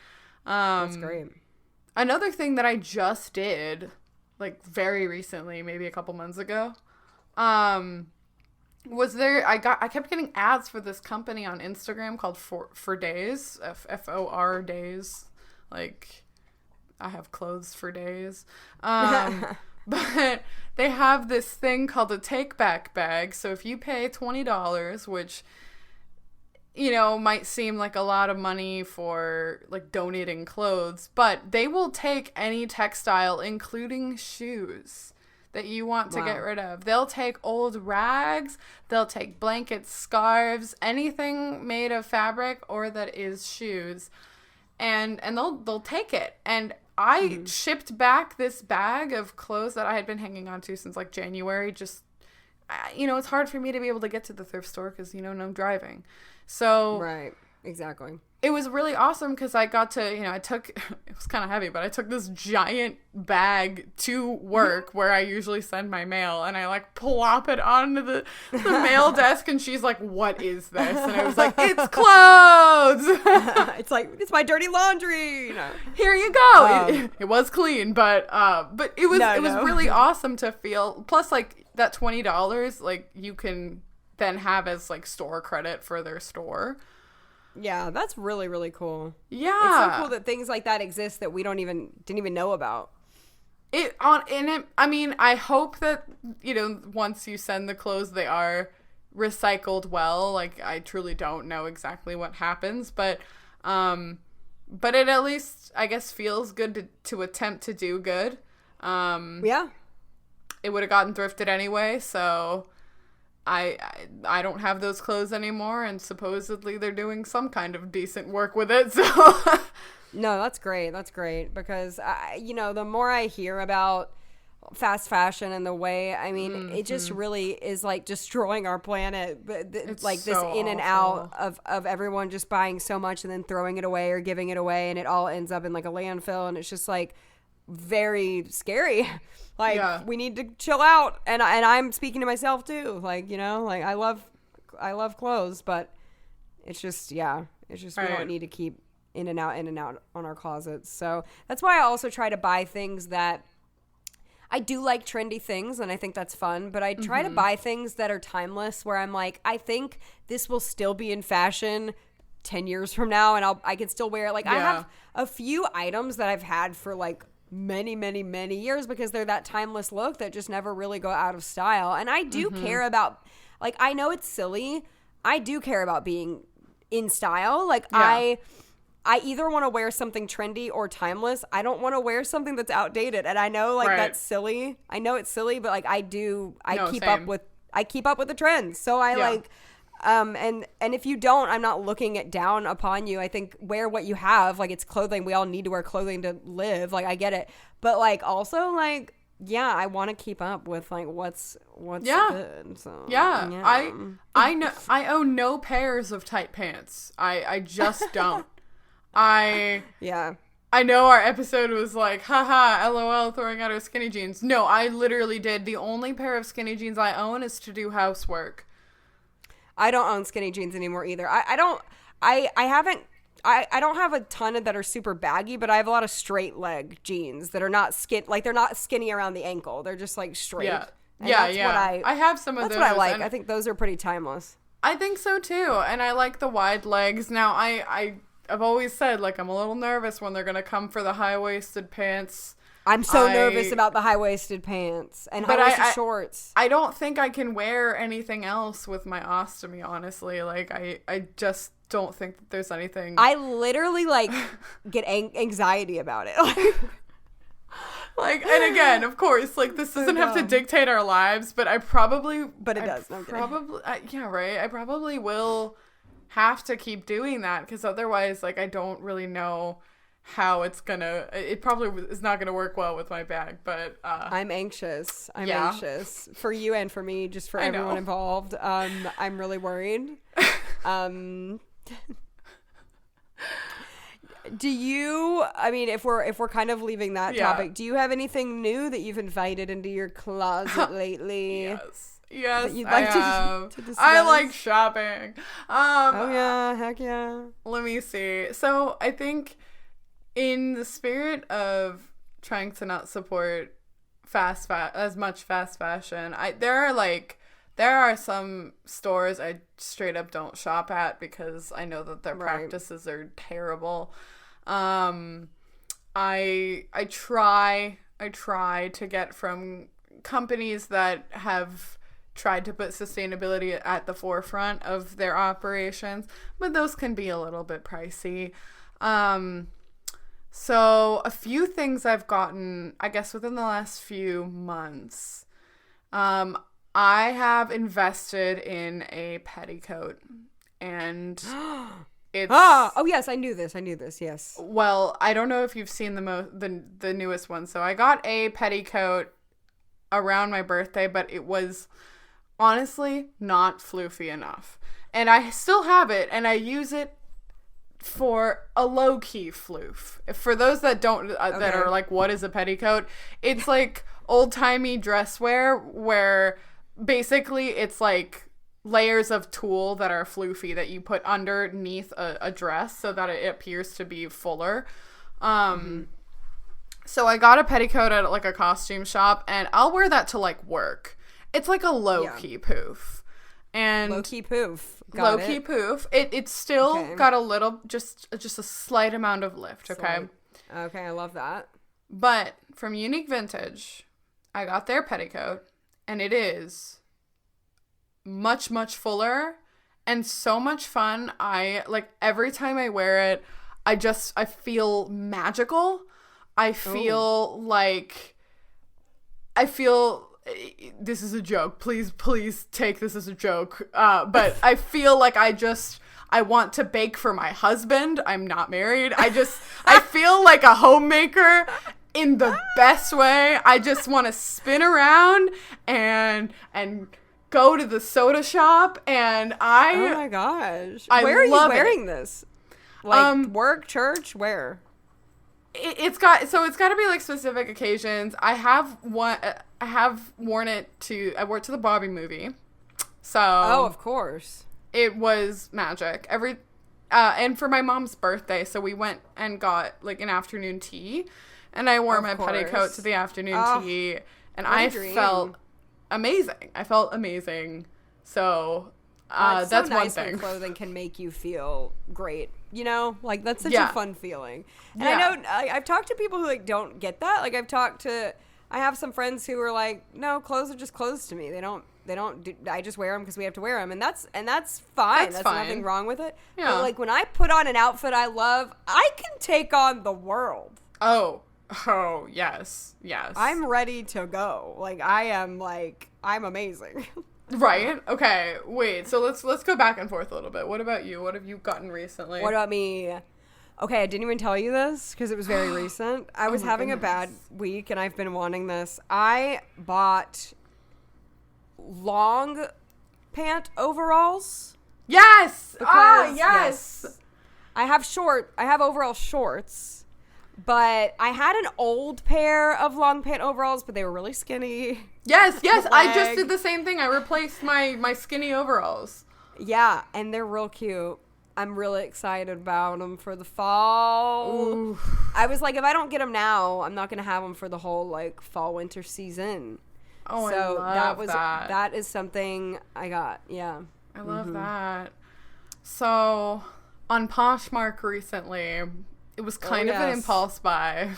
That's great. Another thing that I just did, like very recently, maybe a couple months ago, was I kept getting ads for this company on Instagram called For Days, FOR Days, like I have clothes for days. But they have this thing called a take back bag. So if you pay $20, which, you know, might seem like a lot of money for like donating clothes, but they will take any textile, including shoes, that you want to get rid of. They'll take old rags, they'll take blankets, scarves, anything made of fabric or that is shoes, and they'll take it. And I shipped back this bag of clothes that I had been hanging on to since like January. Just, you know, it's hard for me to be able to get to the thrift store because, you know, I'm driving. So right, exactly. It was really awesome because I got to, you know, it was kind of heavy, but I took this giant bag to work where I usually send my mail, and I like plop it onto the mail desk, and she's like, "What is this?" And I was like, "It's clothes." It's like, it's my dirty laundry. No. Here you go. It was clean, but it was really awesome to feel. Plus, like that $20, like you can then have as like store credit for their store. Yeah, that's really, really cool. Yeah. It's so cool that things like that exist that we didn't even know about. I mean, I hope that, you know, once you send the clothes, they are recycled well. Like, I truly don't know exactly what happens, but it at least, I guess, feels good to attempt to do good. Yeah. It would have gotten thrifted anyway, so I don't have those clothes anymore, and supposedly they're doing some kind of decent work with it, so... No, that's great. That's great, because, you know, the more I hear about fast fashion and the way, I mean, it just really is, like, destroying our planet. It's like, so this in and awful. out of everyone just buying so much and then throwing it away or giving it away, and it all ends up in, like, a landfill, and it's just, like, very scary. Like, we need to chill out, and I'm speaking to myself too. Like, you know, like I love clothes, but it's just we don't need to keep in and out on our closets. So that's why I also try to buy things that I do like trendy things, and I think that's fun, but I try to buy things that are timeless, where I'm like, I think this will still be in fashion 10 years from now, and I can still wear it. Like, I have a few items that I've had for, like, many, many, many years because they're that timeless look that just never really go out of style. And I do care about, like, I know it's silly. I do care about being in style. Like, I either want to wear something trendy or timeless. I don't want to wear something that's outdated. And I know, like, that's silly. I know it's silly, but, like, I keep up with the trends. So I like, and if you don't, I'm not looking it down upon you. I think wear what you have. Like, it's clothing. We all need to wear clothing to live. Like, I get it. But, like, also, like, yeah, I want to keep up with, like, what's good. So I know I own no pairs of tight pants. I just don't. I know our episode was like, haha, LOL, throwing out our skinny jeans. No, I literally did. The only pair of skinny jeans I own is to do housework. I don't own skinny jeans anymore either. I don't have a ton that are super baggy, but I have a lot of straight leg jeans that are not they're not skinny around the ankle. They're just like straight. Yeah. And I have some of those. That's what I like. I think those are pretty timeless. I think so too. And I like the wide legs. Now I've always said, like, I'm a little nervous when they're going to come for the high-waisted pants. I'm so nervous about the high-waisted pants and high-waisted shorts. I don't think I can wear anything else with my ostomy, honestly. Like, I just don't think that there's anything. I literally, like, get anxiety about it. Like, and again, of course, like, this doesn't have to dictate our lives, but I probably... But it does. Probably, yeah, right? I probably will have to keep doing that, because otherwise, like, I don't really know how it probably is not gonna work well with my bag. But I'm anxious for you and for me, just for everyone involved. I'm really worried. Do you, I mean, if we're kind of leaving that topic, do you have anything new that you've invited into your closet lately? Yes, you'd like to discuss? I like shopping. Oh yeah, heck yeah. Let me see. So I think, in the spirit of trying to not support as much fast fashion, there are some stores I straight up don't shop at because I know that their practices are terrible. I try to get from companies that have tried to put sustainability at the forefront of their operations, but those can be a little bit pricey. So a few things I've gotten, I guess, within the last few months. I have invested in a petticoat, and it's... Oh, yes, I knew this, yes. Well, I don't know if you've seen the newest one. So I got a petticoat around my birthday, but it was honestly not floofy enough. And I still have it, and I use it for a low-key floof. For those that don't, that are like, what is a petticoat? It's like old-timey dress wear where basically it's like layers of tulle that are floofy that you put underneath a dress so that it appears to be fuller. So I got a petticoat at like a costume shop, and I'll wear that to like work. It's like a low-key poof. And low-key poof. Low-key poof. It's still got a little, just a slight amount of lift, okay? Okay, I love that. But from Unique Vintage, I got their petticoat, and it is much, much fuller and so much fun. Every time I wear it, I feel magical. I feel this is a joke. Please take this as a joke. But I feel like I want to bake for my husband. I'm not married. I feel like a homemaker in the best way. I just want to spin around and go to the soda shop, and oh my gosh. Where are you wearing this? Like work, church, where? It's got to be like specific occasions. I have worn it to the Barbie movie. So of course. It was magic. And for my mom's birthday, so we went and got like an afternoon tea, and I wore my petticoat to the afternoon tea. And What a I dream. felt amazing. So It's that's so nice one when thing. clothing can make you feel great, like that's such Yeah. a fun feeling. And Yeah. I've talked to people who like don't get that. Like I have some friends who are like, no, clothes are just clothes to me. They don't I just wear them because we have to wear them, and that's fine. That's That's fine. nothing wrong with it. Yeah. But like when I put on an outfit I love, I can take on the world. Oh, yes. I'm ready to go. Like I'm amazing. Right? Okay, wait. So let's go back and forth a little bit. What about you? What have you gotten recently? What about me? Okay, I didn't even tell you this because it was very recent. I was my having a bad week and I've been wanting this. I bought long pant overalls. Yes! Because, Yes! I have overall shorts, but I had an old pair of long pant overalls, but they were really skinny. Yes, I just Leg. did the same thing. I replaced my skinny overalls. Yeah, and they're real cute. I'm really excited about them for the fall. Ooh. I was like, if I don't get them now, I'm not going to have them for the whole like fall winter season. Oh, So I love that. that is something I got. Yeah. I love that. So, on Poshmark recently, it was kind of an yes. impulse buy.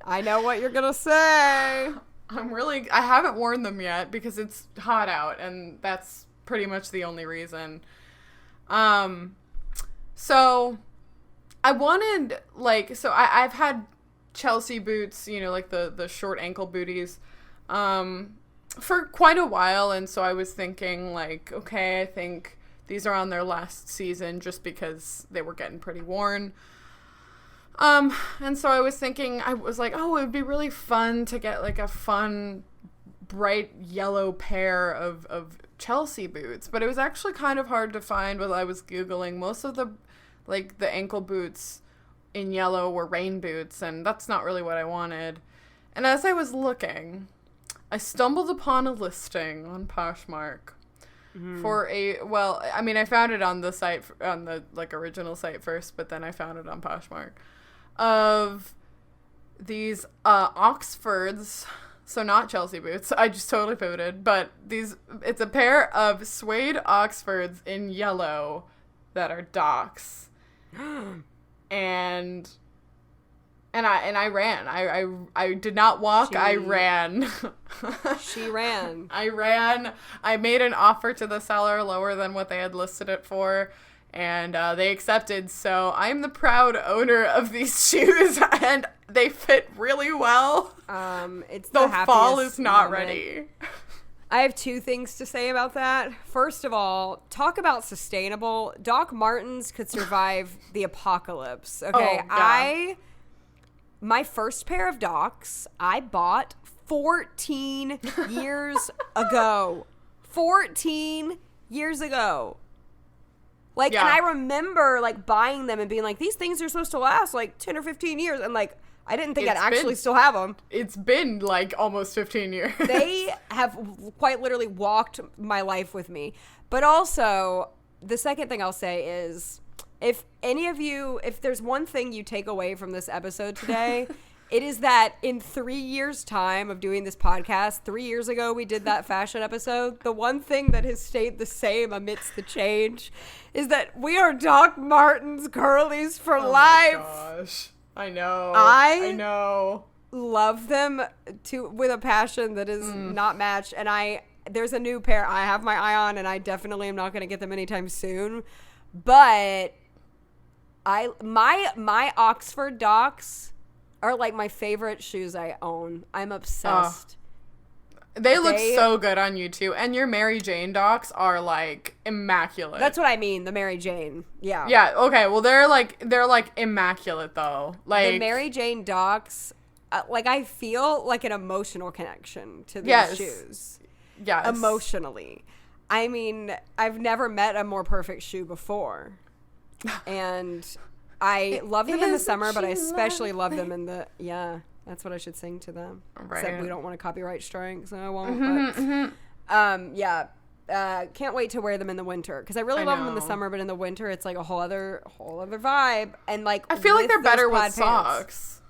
I know what you're going to say. I haven't worn them yet because it's hot out, and that's pretty much the only reason. So I wanted, I've had Chelsea boots, like the short ankle booties, for quite a while. And so I was thinking like, okay, I think these are on their last season just because they were getting pretty worn. And so I was thinking, I was like, oh, it would be really fun to get like a fun, bright yellow pair of Chelsea boots. But it was actually kind of hard to find while I was Googling. Most of the ankle boots in yellow were rain boots, and that's not really what I wanted. And as I was looking, I stumbled upon a listing on Poshmark for I found it on the site, on the original site first, but then I found it on Poshmark, of these Oxfords, so not Chelsea boots. I just totally pivoted, but it's a pair of suede Oxfords in yellow that are Docs. and I ran. I did not walk. I ran. She ran. I ran. I made an offer to the seller lower than what they had listed it for, and they accepted. So I'm the proud owner of these shoes, and they fit really well. It's The fall happiest is not moment. ready. I have two things to say about that. First of all, talk about sustainable. Doc Martens could survive the apocalypse. Okay, Oh, yeah. My first pair of Docs I bought 14 years ago. 14 years ago. Like, Yeah. and I remember like buying them and being like, these things are supposed to last like 10 or 15 years. And like, I didn't think I'd It's actually been- still have them. It's been like almost 15 years. They have quite literally walked my life with me. But also, the second thing I'll say is, if there's one thing you take away from this episode today, it is that in 3 years' time of doing this podcast, 3 years ago we did that fashion episode, the one thing that has stayed the same amidst the change is that we are Doc Martens girlies for life. Oh my gosh. I know. I know. Love them with a passion that is not matched, and there's a new pair I have my eye on, and I definitely am not going to get them anytime soon, but my Oxford Docs are like my favorite shoes I own. I'm obsessed. They look so good on you too, and your Mary Jane Docs are like immaculate. That's what I mean, the Mary Jane. Yeah. Yeah, okay. Well, they're like immaculate though. Like The Mary Jane Docs, I feel like an emotional connection to these Yes. shoes. yes. Emotionally. I mean, I've never met a more perfect shoe before. And I love them in the is summer, what but I you especially love love them in the, that's what I should sing to them. Right. Except we don't want a copyright strike, so I won't. Can't wait to wear them in the winter because I really love them in the know. summer, but in the winter it's like a whole other vibe. And like I feel like with they're those better plaid with pants, socks.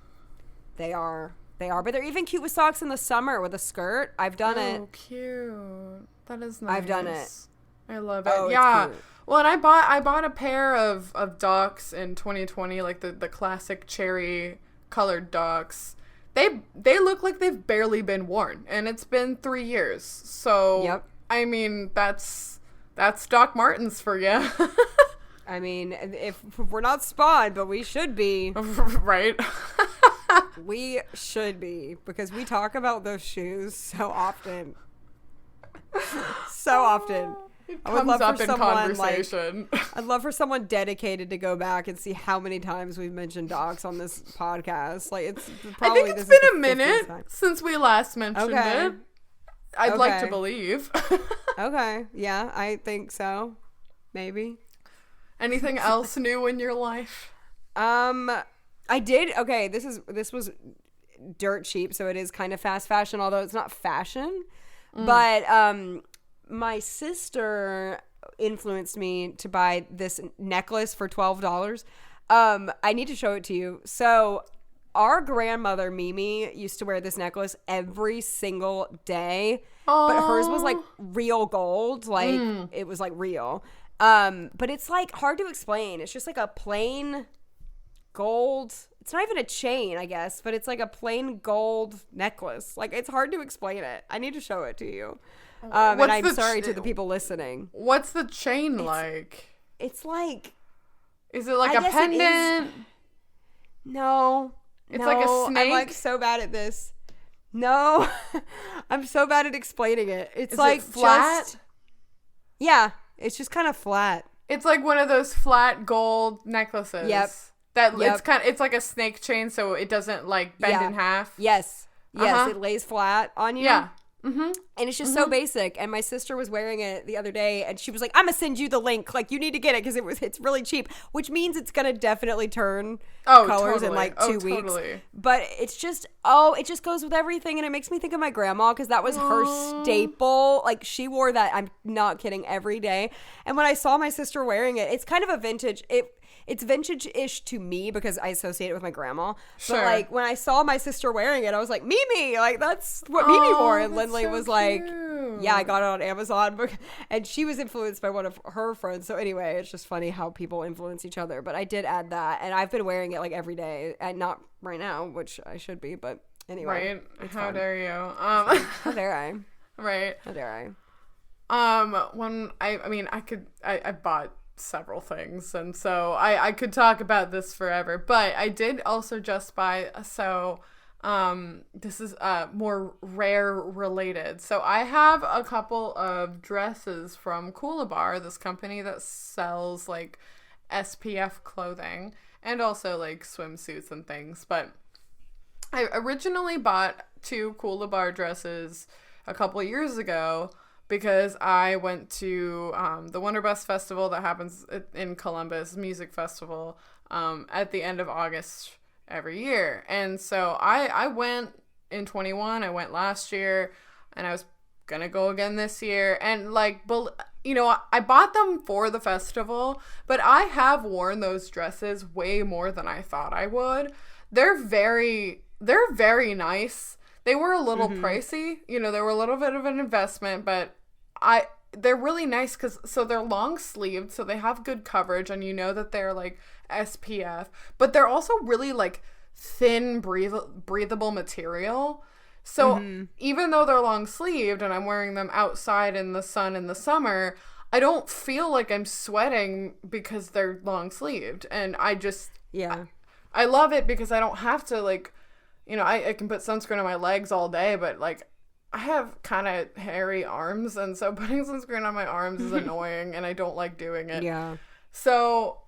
They are. They are, but they're even cute with socks in the summer with a skirt. I've done it. Oh, cute. That is nice. I've done it. I love it. Oh, yeah. it's cute. Well, and I bought a pair of Docs in 2020, like the classic cherry colored Docs. They look like they've barely been worn, and it's been 3 years. So, Yep. I mean, that's Doc Martens for you. I mean, if we're not Spawn, but we should be. Right? We should be, because we talk about those shoes so often. So often. It I would comes love up for in someone, conversation. I'd love for someone dedicated to go back and see how many times we've mentioned Docs on this podcast. Like, it's probably I think it's this is been a the 50th minute time. since we last mentioned Okay. it. I'd like to Okay. believe. Okay, yeah, I think so. Maybe. Anything else new in your life? I did. Okay, this was dirt cheap, so it is kind of fast fashion, although it's not fashion. But my sister influenced me to buy this necklace for $12. I need to show it to you. So our grandmother Mimi used to wear this necklace every single day, but hers was like real gold, like it was like real. But it's like hard to explain. It's just like a plain gold. It's not even a chain, I guess, but it's like a plain gold necklace. Like, it's hard to explain it. I need to show it to you. And What's I'm the sorry to the people listening. What's the chain like? It's like, Is it like I a guess it is. pendant? no. It's like a I'm like snake? so bad at this. No. I'm so bad at explaining it. It's Is like it flat? Yeah, it's just kind of flat. It's like one of those flat gold necklaces. Yep. That Yep. it's like a snake chain, so it doesn't like bend Yeah. in half. Yes. Yes, Uh-huh. it lays flat on you. Yeah. Mm-hmm. And it's just so basic. And my sister was wearing it the other day, and she was like, "I'm gonna send you the link. Like, you need to get it because it's really cheap." Which means it's gonna definitely turn colors in like 2 weeks. Totally. But it's just it just goes with everything, and it makes me think of my grandma because that was her staple. Like, she wore that. I'm not kidding, every day. And when I saw my sister wearing it, it's kind of a vintage. It's vintage-ish to me because I associate it with my grandma. Sure. But like when I saw my sister wearing it, I was like, Mimi, like that's what Mimi wore. And that's Lindley so was like, cute. yeah, I got it on Amazon. And she was influenced by one of her friends. So anyway, it's just funny how people influence each other. But I did add that, and I've been wearing it like every day, and not right now, which I should be. But anyway, Right? it's How fun. dare you? How dare I? Right. How dare I? When I bought several things, and so I could talk about this forever, but I did also just buy, this is more rare related. So I have a couple of dresses from Coolabar, this company that sells like SPF clothing and also like swimsuits and things, but I originally bought 2 Coolabar dresses a couple years ago because I went to the Wonderbus Festival that happens in Columbus, music festival, at the end of August every year. And so I went in 21, I went last year, and I was gonna go again this year. And like, you know, I bought them for the festival, but I have worn those dresses way more than I thought I would. They're very nice. They were a little pricey, you know, they were a little bit of an investment, but they're really nice because they're long sleeved, so they have good coverage, and you know that they're like SPF, but they're also really like thin, breathable material. So even though they're long sleeved and I'm wearing them outside in the sun in the summer, I don't feel like I'm sweating because they're long sleeved, and I love it because I don't have to, like, you know, I can put sunscreen on my legs all day, but like I have kind of hairy arms, and so putting sunscreen on my arms is annoying, and I don't like doing it. Yeah. So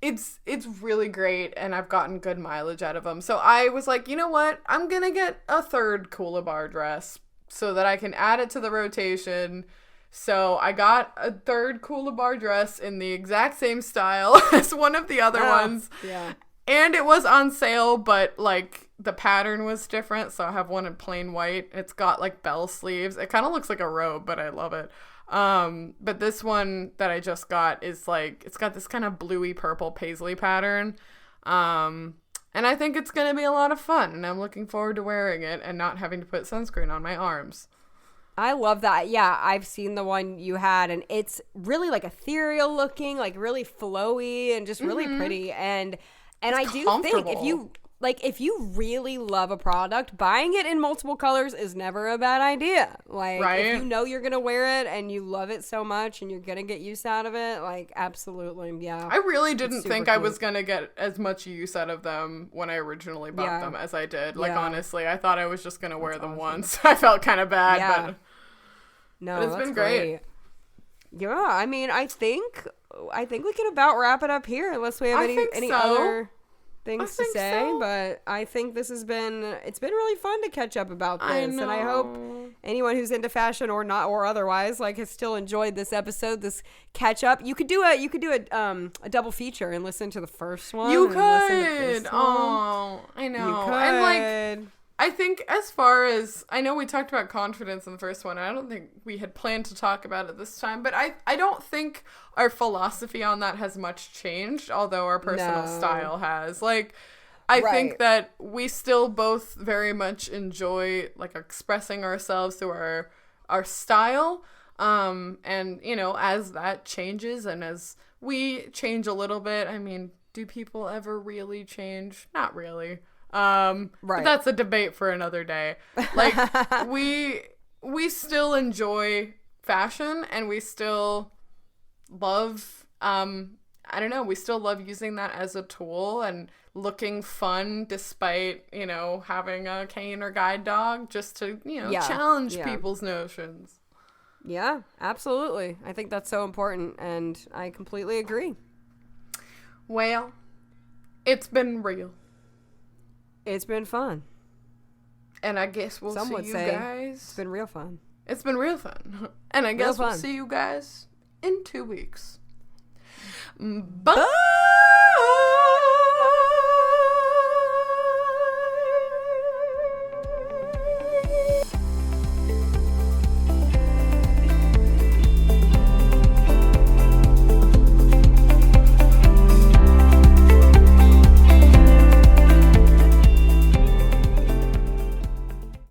it's really great, and I've gotten good mileage out of them. So I was like, you know what? I'm going to get a 3rd Coolabar dress so that I can add it to the rotation. So I got a 3rd Coolabar dress in the exact same style as one of the other ones. Yeah. And it was on sale, but like the pattern was different. So I have one in plain white. It's got like bell sleeves. It kind of looks like a robe, but I love it. But this one that I just got is like, it's got this kind of bluey purple paisley pattern. And And I think it's going to be a lot of fun, and I'm looking forward to wearing it and not having to put sunscreen on my arms. I love that. Yeah, I've seen the one you had, and it's really like ethereal looking, like really flowy and just really pretty. And I do think if you really love a product, buying it in multiple colors is never a bad idea. Like, if you know you're going to wear it and you love it so much and you're going to get use out of it, like, absolutely, yeah. I really didn't think I was going to get as much use out of them when I originally bought them as I did. Like, honestly, I thought I was just going to wear them once. I felt kind of bad, but... No, it's been great. Yeah, I mean, I think we can about wrap it up here, unless we have any other things to say. But I think it's been really fun to catch up about this, and I hope anyone who's into fashion or not or otherwise has still enjoyed this episode, this catch up. You could do a double feature and listen to the first one. You could. Oh, I know. You could. And like, I think as far as, I know we talked about confidence in the first one, and I don't think we had planned to talk about it this time, but I don't think our philosophy on that has much changed, although our personal style has. Like, I think that we still both very much enjoy, like, expressing ourselves through our style, and, you know, as that changes and as we change a little bit, I mean, do people ever really change? Not really. But that's a debate for another day. Like, we still enjoy fashion, and we still love, I don't know, we still love using that as a tool and looking fun despite, you know, having a cane or guide dog, just to, you know, challenge people's notions. Yeah, absolutely. I think that's so important, and I completely agree. Well, it's been real. It's been fun. And I guess we'll see you guys. It's been real fun. It's been real fun. And I guess we'll see you guys in 2 weeks. Bye!